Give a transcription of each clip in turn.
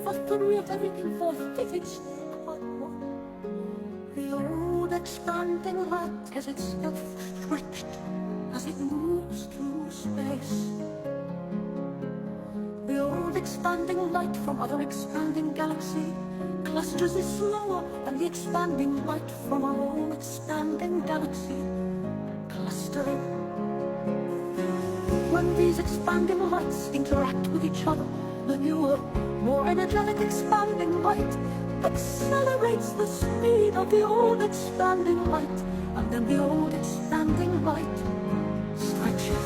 for theory of everything for physics. The old expanding light as itself stretched as it moves through space. The old expanding light from other expanding galaxy clusters is slower than the expanding light from our own expanding galaxy cluster. When these expanding lights interact with each other, the newer, more energetic expanding light accelerates the speed of the old expanding light, and then the old expanding light stretches.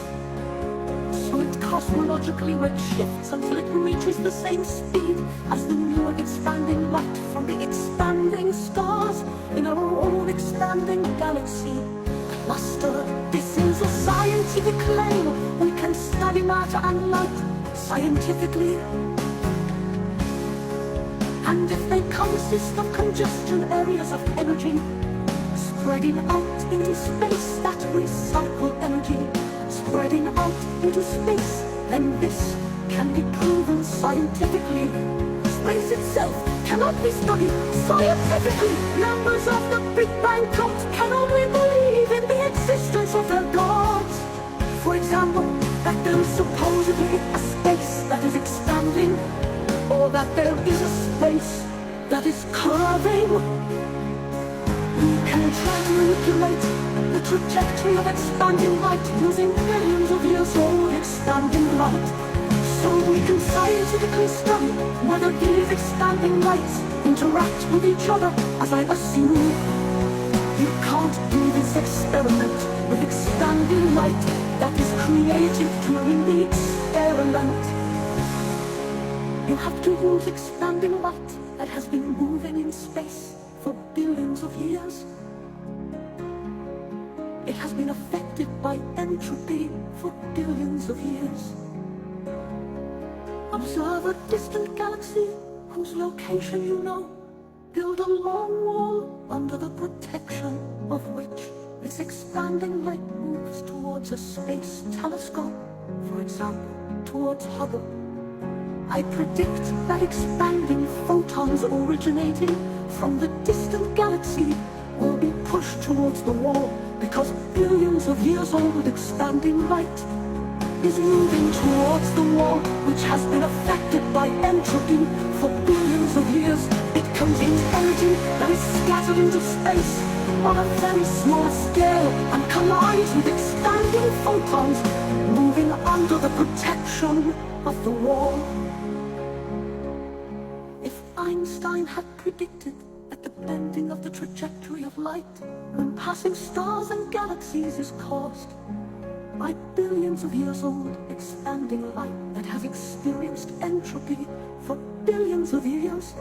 So it cosmologically redshifts until it reaches the same speed as the newer expanding light from the expanding stars in our own expanding galaxy cluster. This is a scientific claim. We can study matter and light scientifically. And if they consist of congestion areas of energy spreading out into space that recycle energy, spreading out into space, then this can be proven scientifically. Space itself cannot be studied scientifically. Members of the Big Bang cult can only believe in the existence of their gods. For example, that there is supposedly a space that is expanding, or that there is a space that is curving. We can try to manipulate the trajectory of expanding light using millions of years old expanding light. So we can scientifically study whether these expanding lights interact with each other, as I assume. You can't do this experiment with expanding light that is created during the experiment. You have to use expanding light that has been moving in space for billions of years. It has been affected by entropy for billions of years. Observe a distant galaxy whose location you know. Build a long wall under the protection of which this expanding light moves towards a space telescope, for example, towards Hubble. I predict that expanding photons originating from the distant galaxy will be pushed towards the wall because billions of years old expanding light is moving towards the wall, which has been affected by entropy for billions of years. It contains energy that is scattered into space on a very small scale and collides with expanding photons moving under the protection of the wall. If Einstein had predicted that the bending of the trajectory of light when passing stars and galaxies is caused by billions of years old expanding light that has experienced entropy for billions of years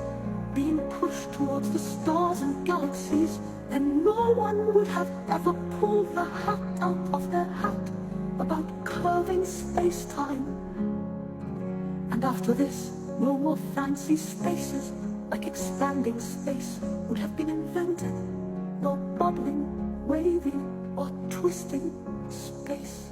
being pushed towards the stars and galaxies, then no one would have ever pulled the hat out of their hat about curving space-time. And after this, no more fancy spaces like expanding space would have been invented, no bubbling, wavy, or twisting space.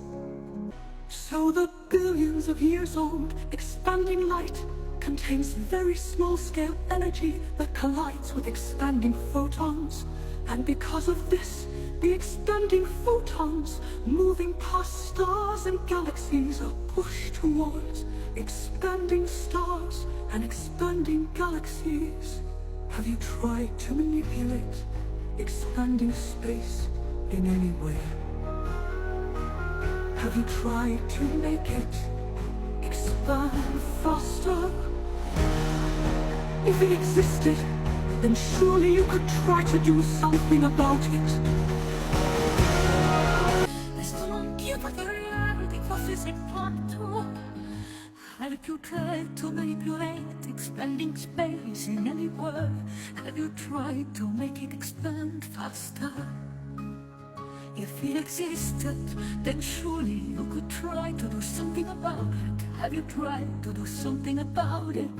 So the billions of years old expanding light contains very small scale energy that collides with expanding photons, and because of this, the expanding photons moving past stars and galaxies are pushed towards expanding stars and expanding galaxies. Have you tried to manipulate expanding space in any way? Have you tried to make it expand faster? If it existed, then surely you could try to do something about it. Have you tried to manipulate expanding space in any way? Have you tried to make it expand faster? If it existed, then surely you could try to do something about it. Have you tried to do something about it?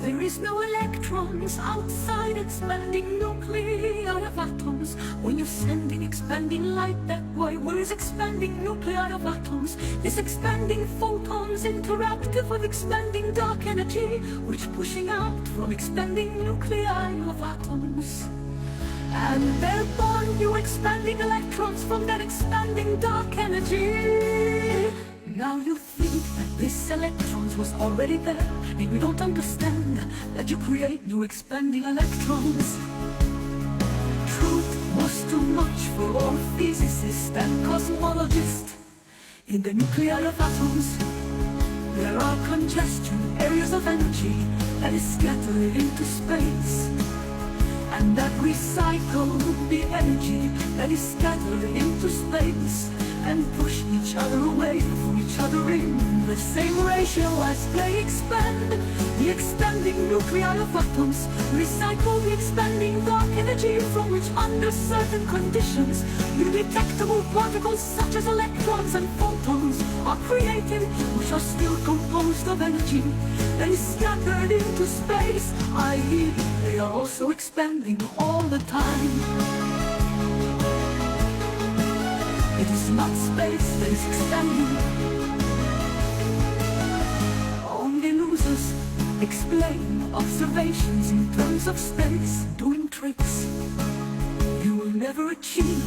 There is no electrons outside expanding nuclei of atoms. When you're sending expanding light that way, where is expanding nuclei of atoms? This expanding photons interactive with expanding dark energy, which pushing out from expanding nuclei of atoms. And they're born new expanding electrons from that expanding dark energy. Now you think that this electrons was already there, and you don't understand that you create new expanding electrons. Truth was too much for all physicists and cosmologists. In the nuclei of atoms, there are congestion areas of energy that is scattered into space, and that recycle the energy that is scattered into space and push each other away from each other in the same ratio as they expand. The expanding nuclei of atoms recycle the expanding dark energy from which, under certain conditions, undetectable particles such as electrons and photons are created, which are still composed of energy that is scattered into space, i.e., they are also expanding all the time. It is not space that is expanding. Only losers explain observations in terms of space, doing tricks. You will never achieve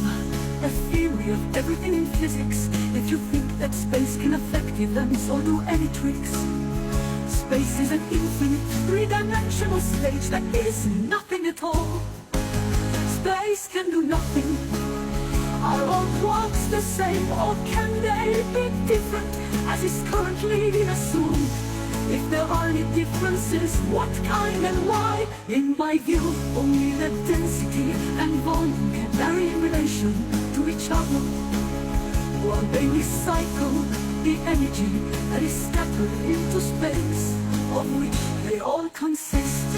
a theory of everything in physics if you think that space can affect events or do any tricks. Space is an infinite, three-dimensional stage that is nothing at all. Space can do nothing. Are all quarks the same, or can they be different, as is currently assumed? If there are any differences, what kind and why? In my view, only the density and volume can vary in relation to each other, while they recycle the energy that is scattered into space, of which they all consist.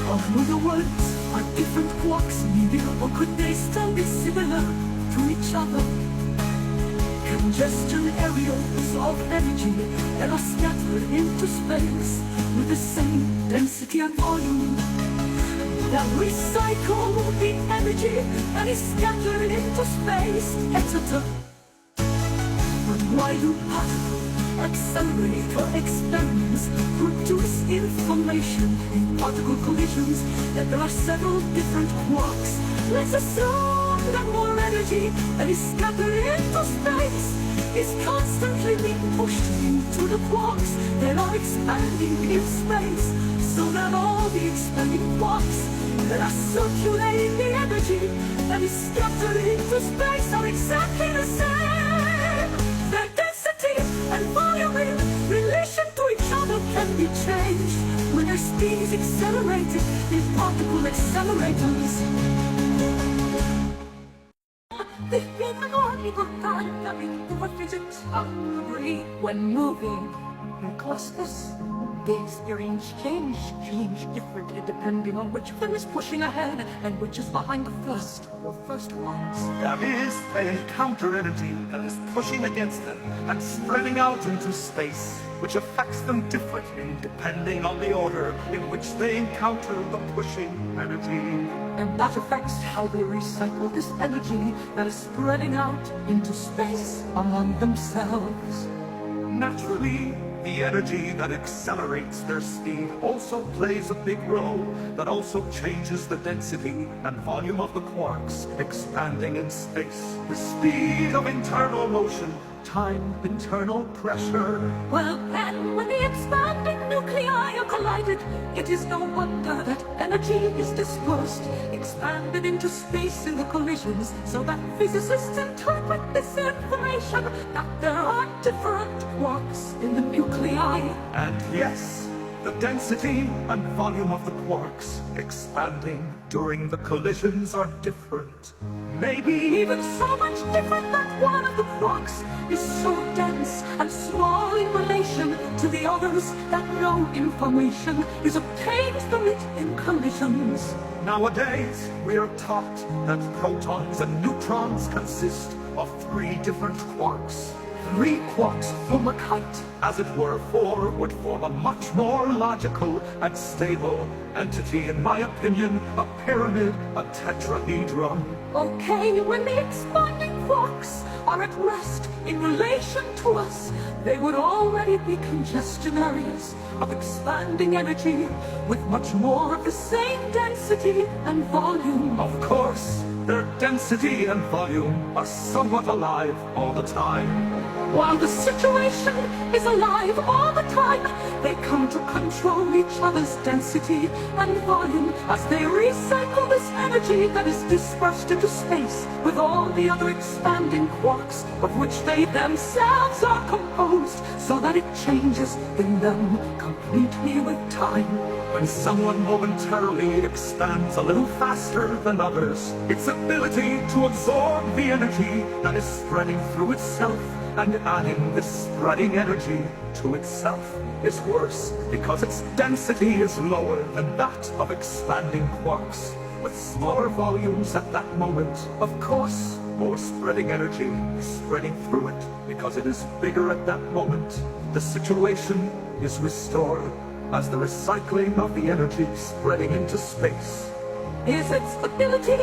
Of other words, are different quarks needed, or could they still be similar to each other? Congestion areas of energy that are scattered into space with the same density and volume, that recycle the energy that is scattered into space, etc. But why do particles accelerator experiments produce information in particle collisions that there are several different quarks? Let's assume that more energy that is scattered into space is constantly being pushed into the quarks that are expanding in space, so that all the expanding quarks that are circulating the energy that is scattered into space are exactly the same. Their density and volume in relation to each other can be changed when their speed is accelerated in particle accelerators. The human orbital time that in physics agree when moving in clusters. They experience change differently depending on which of them is pushing ahead and which is behind the first ones. There is a counter energy that is pushing against them and spreading out into space, which affects them differently depending on the order in which they encounter the pushing energy. And that affects how they recycle this energy that is spreading out into space among themselves. Naturally, the energy that accelerates their speed also plays a big role, that also changes the density and volume of the quarks expanding in space. The speed of internal motion, time, internal pressure. Well, then, when the expanding nuclei are collided, it is no wonder that energy is dispersed, expanded into space in the collisions, so that physicists interpret this information that there are different quarks in the nuclei. And yes, the density and volume of the quarks expanding during the collisions are different. Maybe even so much different that one of the quarks is so dense and small in relation to the others that no information is obtained from it in collisions. Nowadays, we are taught that protons and neutrons consist of 3 different quarks. Three quarks form a kite, as it were. Four would form a much more logical and stable entity, in my opinion, a pyramid, a tetrahedron. Okay, when the expanding quarks are at rest in relation to us, they would already be congestion areas of expanding energy with much more of the same density and volume. Of course, their density and volume are somewhat alive all the time. While the situation is alive all the time, they come to control each other's density and volume as they recycle this energy that is dispersed into space with all the other expanding quarks of which they themselves are composed, so that it changes in them completely with time. When someone momentarily expands a little faster than others, its ability to absorb the energy that is spreading through itself and adding this spreading energy to itself is worse, because its density is lower than that of expanding quarks, with smaller volumes at that moment. Of course, more spreading energy is spreading through it, because it is bigger at that moment. The situation is restored as the recycling of the energy spreading into space Is its ability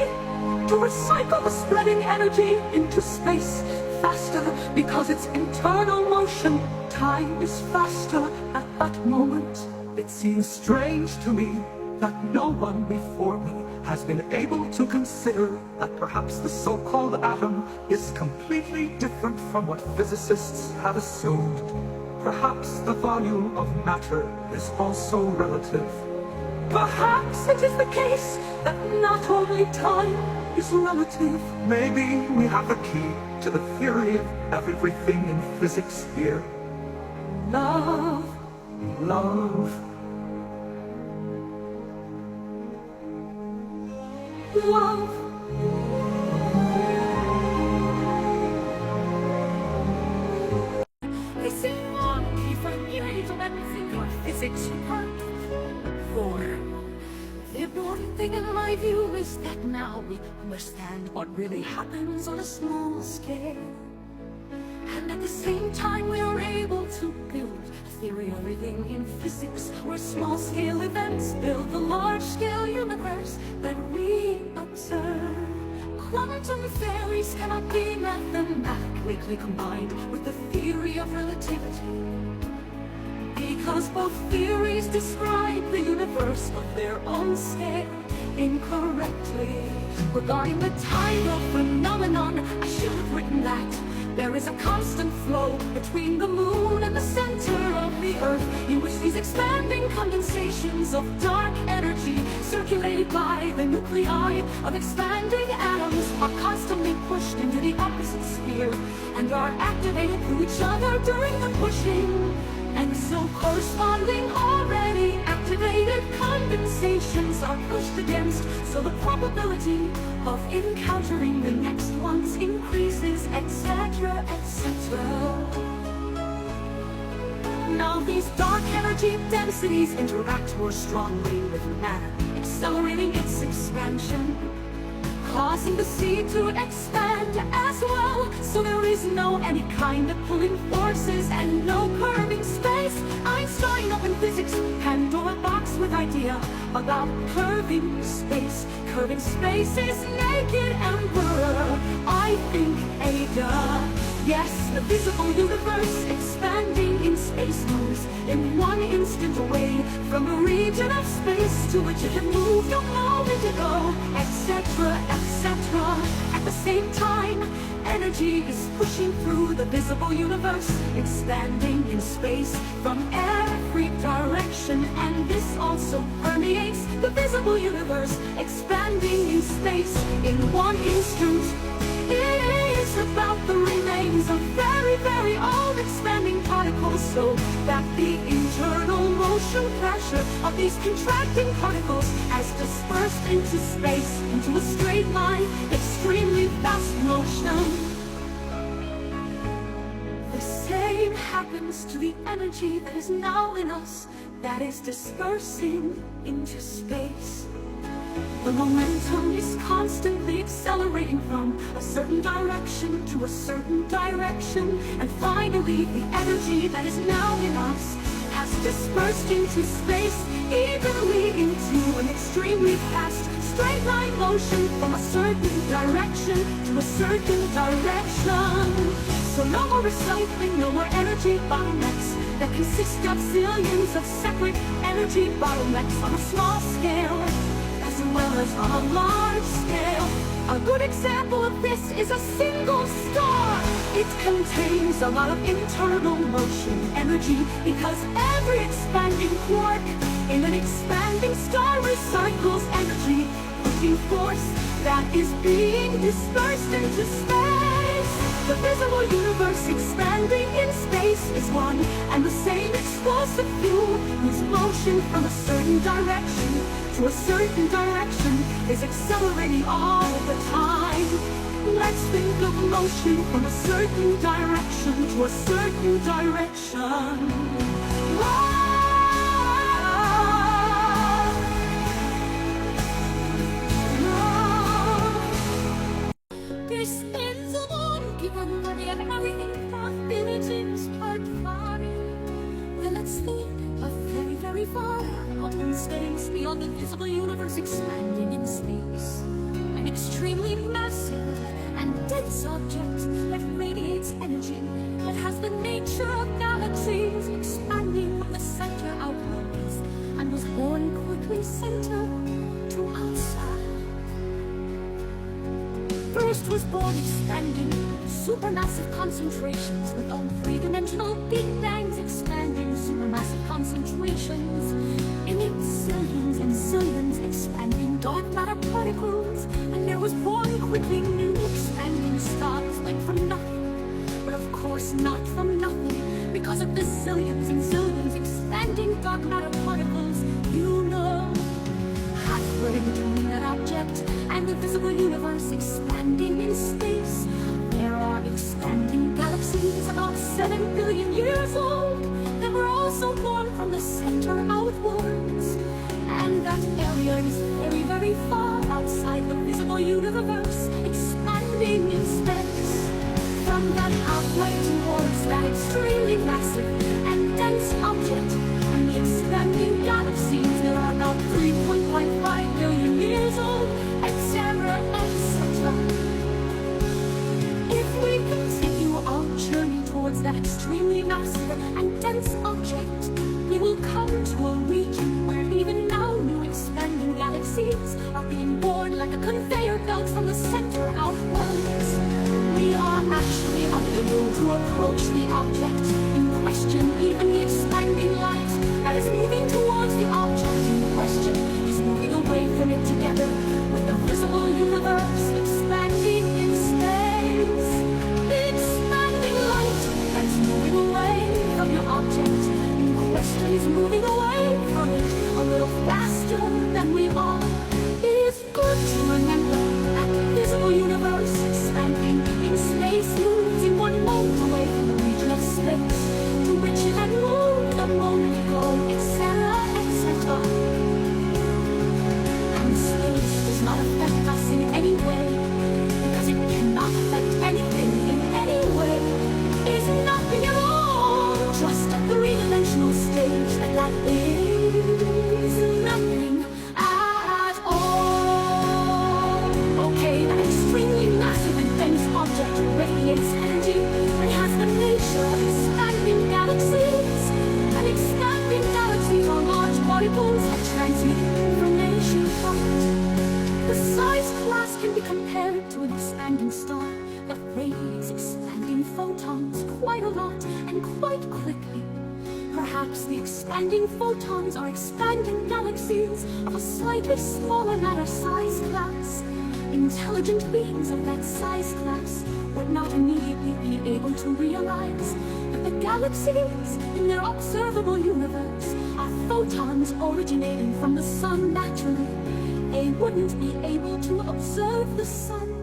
to recycle the spreading energy into space faster because its internal motion time is faster at that moment. It seems strange to me that no one before me has been able to consider that perhaps the so-called atom is completely different from what physicists have assumed. Perhaps the volume of matter is also relative. Perhaps it is the case that not only time is relative. Maybe we have the key to the theory of everything in physics here. Love, Love. love. They say monkey from years of everything what physics part 4. The important thing in my view is that now we understand what really happens on a small scale. And at the same time we are able to build a theory of everything in physics, where small-scale events build the large-scale universe that we observe. Quantum theories cannot be mathematically combined with the theory of relativity, because both theories describe the universe of their own scale incorrectly. Regarding the time of phenomenon, I should have written that there is a constant flow between the moon and the center of the earth, in which these expanding condensations of dark energy circulated by the nuclei of expanding atoms are constantly pushed into the opposite sphere and are activated through each other during the pushing. And so corresponding already activated condensations are pushed against, so the probability of encountering the next ones increases, etc., etc. Now these dark energy densities interact more strongly with matter, accelerating its expansion, causing the sea to expand as well. So there is no any kind of pulling forces and no curving space. Einstein opened physics Pandora box with idea about curving space. Curving space is naked emperor. I think Ada. Yes, the visible universe expanding in space moves in one instant away from a region of space to which it had moved a moment ago, etc., etc. At the same time, energy is pushing through the visible universe, expanding in space from every direction, and this also permeates the visible universe, expanding in space in one instant. It is about the remains of very, very old expanding particles, so that the internal motion pressure of these contracting particles has dispersed into space, into a straight line, extremely fast motion. The same happens to the energy that is now in us, that is dispersing into space. The momentum is constantly accelerating from a certain direction to a certain direction. And finally, the energy that is now in us has dispersed into space, evenly into an extremely fast straight line motion from a certain direction to a certain direction. So no more recycling, no more energy bottlenecks that consist of zillions of separate energy bottlenecks on a small scale as well as on a large scale. A good example of this is a single star. It contains a lot of internal motion energy because every expanding quark in an expanding star recycles energy, pushing force that is being dispersed into space. The visible universe expanding in space is one and the same explosive fuel whose motion from a certain direction to a certain direction is accelerating all the time. Let's think of motion from a certain direction to a certain direction. This is a long given money and everything possibilities part 5. Well, let's think of very, very far out in space, beyond the visible universe, expanding in space. An extremely massive and dense object that radiates energy, that has the nature of galaxies, expanding from the center outwards, and was born quickly center to outside. First was born expanding supermassive concentrations with own three-dimensional big bangs, expanding supermassive concentrations emit zillions and zillions expanding dark matter particles. And there was born quickly new expanding stars, like from nothing, but of course not from nothing, because of the zillions and zillions expanding dark matter particles. You know, halfway between that object and the visible universe expanding in space, there are expanding galaxies about 7 billion years old that were also born from the center outwards. And that area is very, very far outside the visible universe, expanding in space. From that outlight towards that extremely massive and dense object and the expanding galaxies, there are about 3.55 billion years old, etc., etc. If we continue our journey towards that extremely massive and dense object, we will come to a region where even now new expanding galaxies are being born like a conveyor belt from the center outwards. We are actually unable to approach the object in question. Even the expanding light that is moving towards the object in question is moving away from it together with the visible universe expanding in space. The expanding light that is moving away from the object in question is moving away from it a little faster than we are. It is good to remember that the visible universe expanding in space moves in one moment away from the region of space to which it had moved a moment ago, etc., etc. And space does not affect us in any way, because it cannot affect anything in any way. It is nothing at all, just a three-dimensional stage that is nothing at all. Okay, an extremely massive and dense object radiates energy and has the nature of expanding galaxies. And expanding galaxies are large particles that transmit information from it. The size class can be compared to an expanding star that radiates expanding photons quite a lot and quite quickly. Perhaps the expanding photons are expanding galaxies of a slightly smaller matter size class. Intelligent beings of that size class would not immediately be able to realize that the galaxies in their observable universe are photons originating from the sun naturally. They wouldn't be able to observe the sun